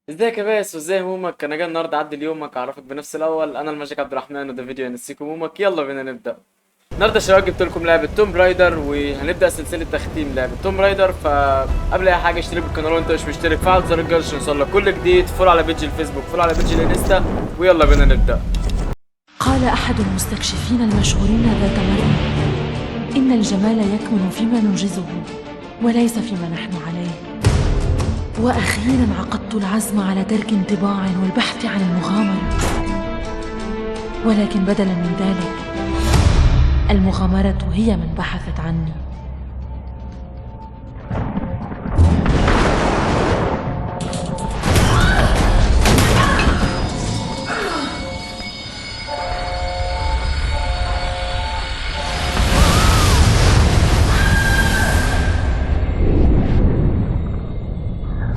ازيك يا باس وازاي همومك؟ انا جاي النهارده اعدل يومك اعرفك بنفسي. الاول انا الماجيك عبد الرحمن وده فيديو ينسيك همومك. يلا بينا نبدا. النهارده يا شباب جبت لكم لعبه توم رايدر وهنبدا سلسله تختيم لعبه توم رايدر. فقبل اي حاجه اشترك بالقناه لو انت مش مشترك، فعل زر الجرس عشان يوصلك كل جديد. فولو على بيج الفيسبوك، فولو على بيج الانستا، ويلا بينا نبدا. قال أحد المستكشفين المشهورين ذات مرة: إن الجمال يكمن فيما ننجزه وليس فيما نحن عليه. وأخيراً عقدت العزم على ترك انطباع والبحث عن المغامرة، ولكن بدلاً من ذلك المغامرة هي من بحثت عني.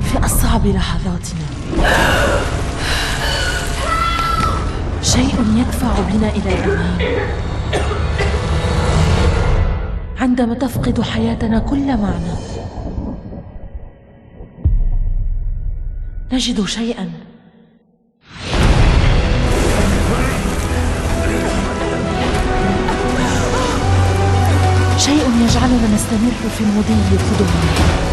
في أصعب لحظاتنا شيء يدفع بنا إلى الأمام. عندما تفقد حياتنا كل معنى نجد شيئا يجعلنا نستمر في المضي قدما.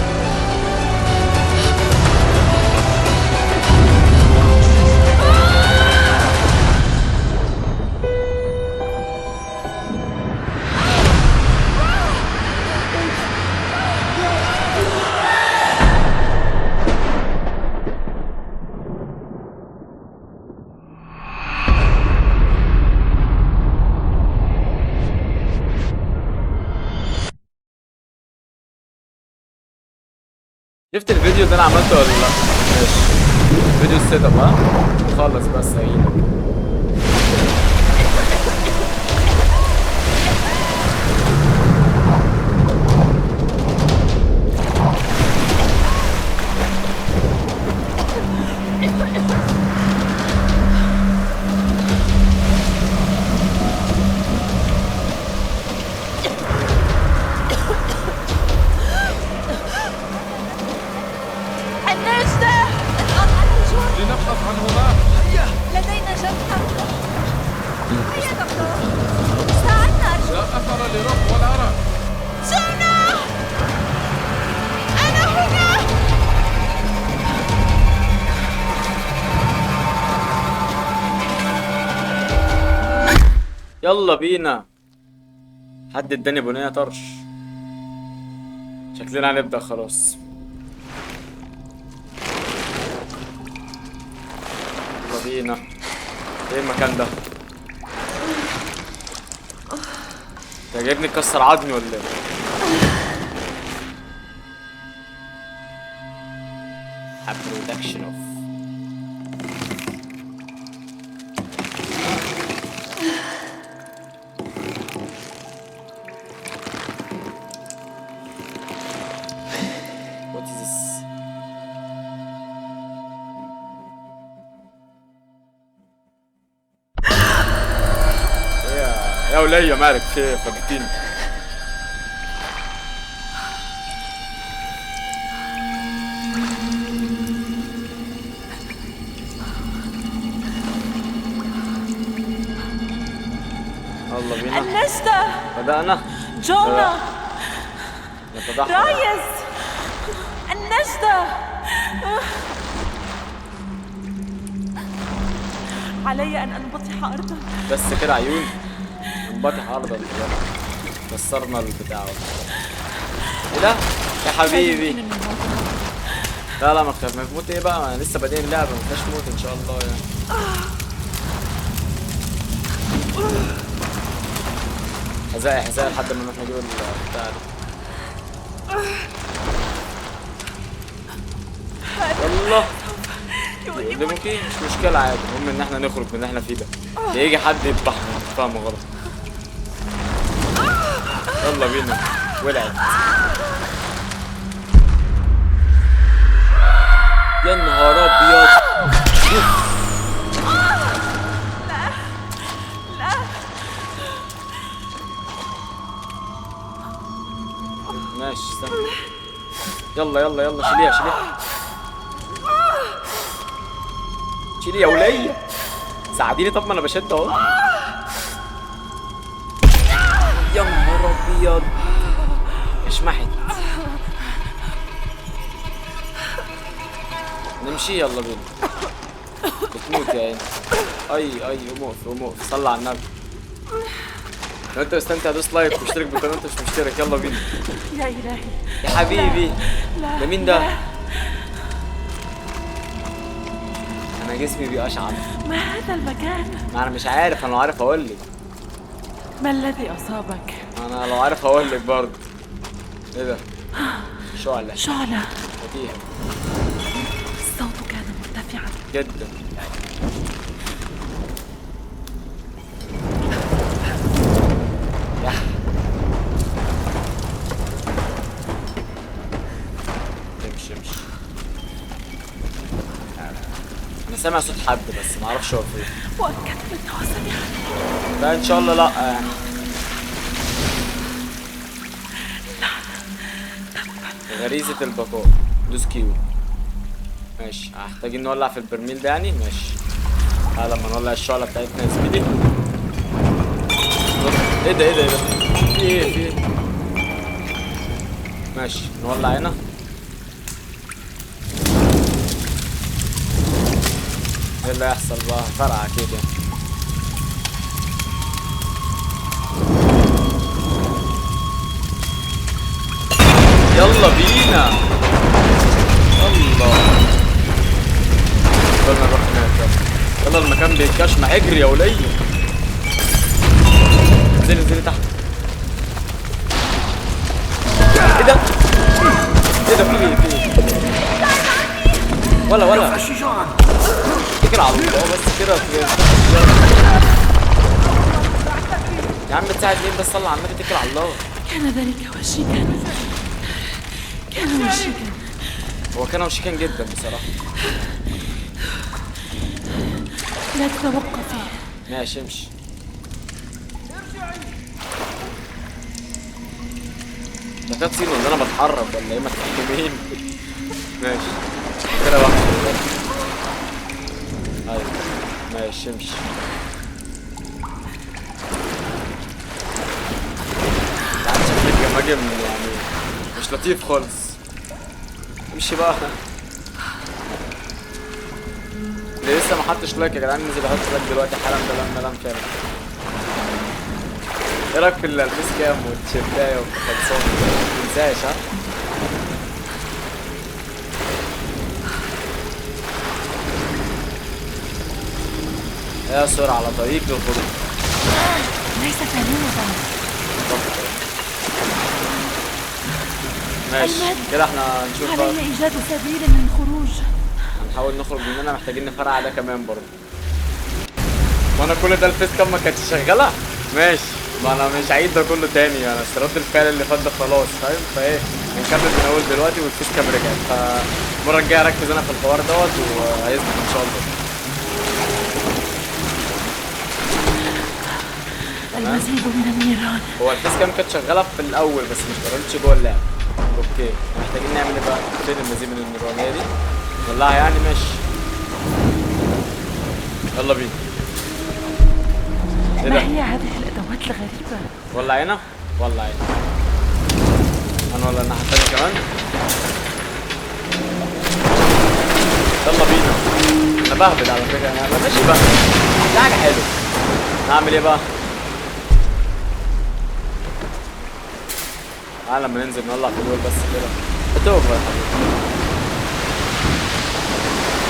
شفت الفيديو اللي انا عملته ولا لا؟ ماشي. فيديو السيت اب، ها خلص بس هجيلك. لنبحث عن هناك. لدينا جبهة. هيا دكتور، ساعدنا أرجوك. لا أثر لرب ولا أرى. جونا، أنا هنا. يلا بينا. حد اداني بنية طرش. شكلنا هنبدأ خلاص. يلا بينا. ايه المكان ده؟ انت جايبني تكسر عظمي ولا ايه؟ A production of what is this? يا ولية مالك في ايه؟ فاجئتيني. يلا بينا. النجدة. بدأنا. جونا. نتضحى. رايز. النجدة. علي أن أنبطح أرضا. بس كده عيون. انبطح أرضا كده. كسرنا البتاع. ايه ده؟ يا حبيبي. لا لا ما تخاف، ما تموت ايه بقى؟ ما لسه بادئين اللعبة، ما فيهاش موت ان شاء الله يعني. حزاقي حزاقي لحد ما نروح نجيب البتاع ده. يلا. اللي ممكن مش مشكلة عادي، المهم ان احنا نخرج من اللي احنا فيه ده. يجي حد يذبحنا، انت فاهمه غلط. يلا بينا. ولعت. يا نهار ابيض. ماشي استنى. يلا يلا يلا شيليها شيليها. شيلي يا ولية، ساعديني. طب ما انا بشد اهو. يا نهار ابيض، اشمحت. نمشي يلا بينا. بتموت يا عيني. اي قوم اقف قوم اقف، صلي على النبي. لو انت مستمتع دوس لايك واشترك بالقناه وانت مش مشترك. يلا بينا. يا إلهي يا حبيبي، ده مين ده؟ انا جسمي بيقشعر. ما هذا المكان؟ ما انا مش عارف، انا لو عارف اقول لك. ما الذي أصابك؟ انا لو عارف اقول لك برضه. ايه ده؟ شعلة. شعلة. بديهة الصوت كان مرتفعا جدا. يح. امشي. انا سامع صوت حد بس ما اعرفش هو فين. وأكدت أنه سمعني. لا ان شاء الله لا يعني. غريزة البقاء. دوس كيو. ماشي، محتاجين نولع في البرميل ده يعني. ماشي، لما نولع الشعلة بتاعتنا يا زميلي. ايه ده في ايه؟ ماشي نولع هنا. ايه اللي هيحصل بقى؟ فرقع كده. يلا بينا. الله، يلا نروح هناك. يلا المكان بيتكشمع. اجري يا ولية. انزلي تحت. ايه ده؟ في ايه؟ ولا اتكل على الله بس كده. يا عم تساعد مين بس؟ صلي على النبي، اتكل على الله. كان ذلك وشيكا. هو كان وشيكا جدا بصراحة. لا تتوقفي. ماشي امشي. ده كانت صين ولا انا بتحرك ولا ايه؟ ما تحكمين. ماشي كده واحد. ايوه ماشي امشي. تعال شكلك جماجم يعني مش لطيف خالص. امشي بقى. اللي لسه ما حطش لايك يا جدعان ننزل احط لايك دلوقتي حالا. ده لم فعلا. ايه رايك في الالبس كام والتيشيرتايه والخلصان؟ ما تنساش ها. يا سرعة على طريق للخروج. ليس ثانية. ماشي كده احنا هنشوف بقى. علي إيجاد سبيل للخروج. هنحاول نخرج مننا. محتاجين نفرقع ده كمان برضه. وانا كل ده الفيس كام ما كانتش شغالة. ماشي، ما انا مش هعيد ده كله تاني. انا رد الفعل اللي فات ده خلاص فاهم. فايه هنكمل من اول دلوقتي والفيس كام رجعت. فالمرة الجاية اركز انا في الحوار دوت وهيظبط ان شاء الله. المزيد من النيران. هو الفيس كام كانت شغالة في الاول بس مش اشتغلتش جوه اللعب. اوكي محتاجين نعمل ايه بقى؟ فين المزيد من النيران دي؟ نولعها يعني. ماشي يلا بينا. ما هي هذه الأدوات الغريبة؟ ولع هنا. هنولع الناحية التانية كمان. يلا بينا. انا بهبد على فكرة. انا ماشي بهبد. دي حاجة حلوة. هعمل ايه بقى؟ تعالى لما ننزل نولع في دول بس كده. اتوقف يا حبيبي.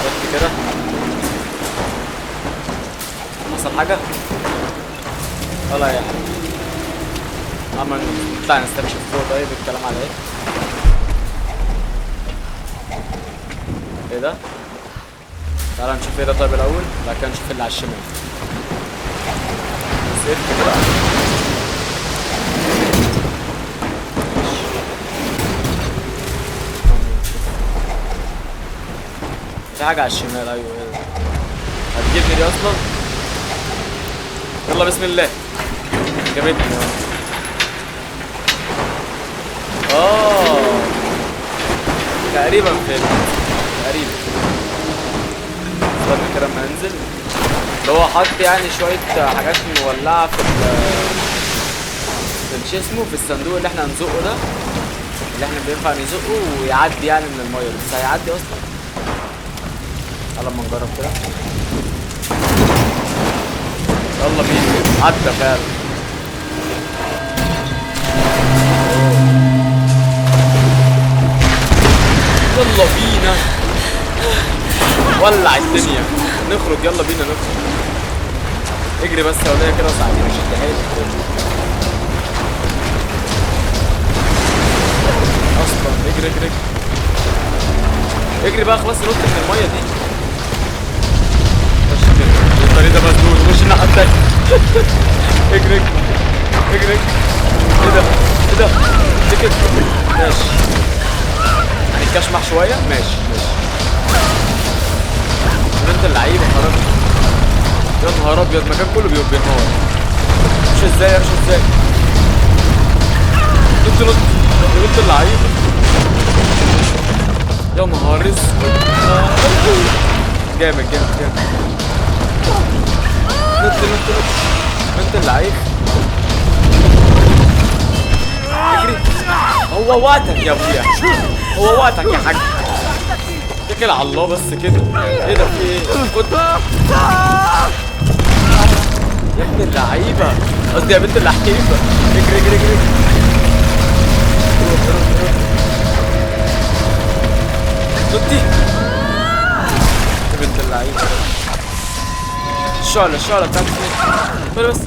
بس كده. حصل حاجة؟ ولا يا حبيبي. اما نطلع نستكشف فوق. طيب الكلام على ايه؟ ايه ده؟ تعالى نشوف ايه ده طيب الاول، بعد كده نشوف اللي على الشمال. سيف كده. في حاجة على الشمال. ايوه ايه ده؟ هتجيبني دي اصلا؟ يلا بسم الله. جابتني تقريبا فهمت. تقريبا. استنى كده اما ننزل، اللي هو حط يعني شويه حاجات مولعه في شو اسمه، في الصندوق اللي احنا هنزقه ده، اللي احنا بينفع نزقه ويعدي يعني من الميه، بس هيعدي اصلا. يلا اما نجرب كده. يلا بينا، عدى فعلا. يلا بينا ولع الدنيا، نخرج. يلا بينا نخرج. اجري بس يا وليه كده وساعدين شد حيلك اصلا. اجري اجري اجري اجري بقى، خلاص نط من الميه دي. خش كده، الطريق ده مسدود، خش الناحيه التانيه. اجري اجري اجري. ايه ده ايه ده؟ ليه كده؟ ماشي، هنتكشمح شويه. ماشي ماشي. انت اللعيبه خرجت. يا نهار ابيض، المكان كله بينهار. مش ازاي مش ازاي. نط نط نط اللعيبه. يا نهار اسود. جامد جامد جامد. نط نط نط. انت اللعيب. اجري. هو وقتك يا ابويا، هو وقتك يا حاج. اتكل على الله بس كده. ايه ده في ايه؟ كنت يا ابن اللعيبه، قصدي يا بنت اللعيبه. اجري اجري اجري. نطي يا بنت اللعيبه. الشعلة بتاعت فين؟ بس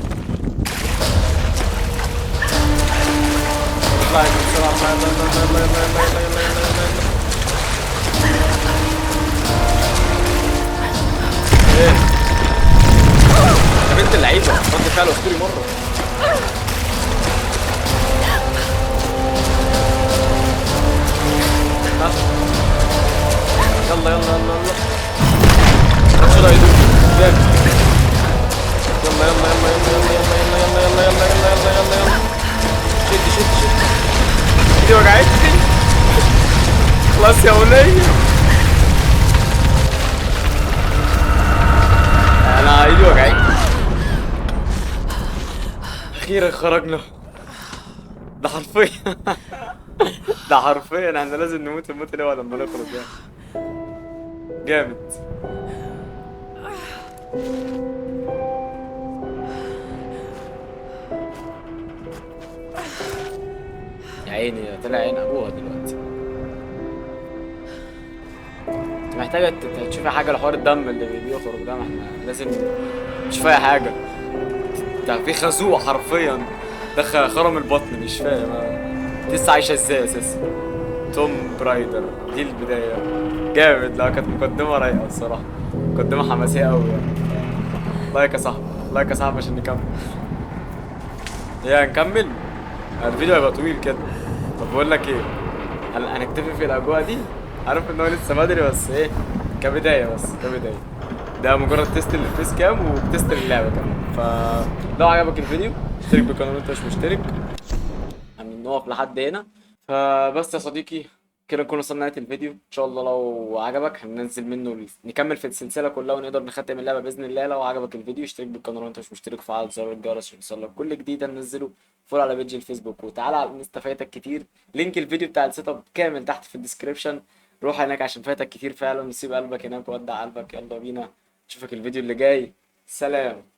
اطلعي بسرعة. يلا يلا يلا يلا يلا يلا يلا يلا. ايه يا بنت اللعيبة، رد فعل اسطوري مرة. يلا يلا يلا يلا. بسرعة يا دوب. جامد. يلا يلا يلا يلا يلا يلا يلا يلا يلا يلا يلا يلا. شد شد شد. ايدي وجعتني. خلاص يا ولية. انا ايدي وجعتني. اخيرا خرجنا. ده حرفيا ده حرفيا احنا لازم نموت الموت الاول لما نخرج يعني. جامد. يا عيني، طلع عين ابوها دلوقتي. انت محتاجة تشوفي حاجة لحوار الدم اللي بيخرج ده، ما احنا لازم نشوف اي حاجة. ده في خازوق حرفيا، ده خرم البطن، مش فاهم لسه عايشة ازاي اساسا. توم برايدر دي البداية. جامد. لا كانت مقدمة رايقة الصراحة، مقدمة حماسية أوي يعني. لايك يا صاحبي، لايك يا صاحبي عشان نكمل. نكمل. الفيديو هيبقى طويل كده. طب بقول لك ايه، هنكتفي في الأجواء دي. عارف ان هو لسه بدري، بس ايه، كبداية بس كبداية. ده مجرد تيست للفيس كام وتيست للعبة كمان. فلو عجبك الفيديو اشترك بالقناة لو انت مش مشترك. نقف لحد هنا. فبس يا صديقي، كده نكون وصلنا نهاية الفيديو. ان شاء الله لو عجبك هننزل منه نكمل في السلسلة كلها ونقدر نختم اللعبة بإذن الله. لو عجبك الفيديو اشترك بالقناة لو انت مش مشترك، وفعل زر الجرس عشان يوصلك كل جديد هننزله. فول على بيج الفيسبوك، وتعالى على الانستا، فايتك كتير. لينك الفيديو بتاع السيت اب كامل تحت في الديسكريبشن. روح هناك عشان فايتك كتير فعلا. سيب قلبك هناك وودع قلبك. يلا بينا، اشوفك الفيديو اللي جاي. سلام.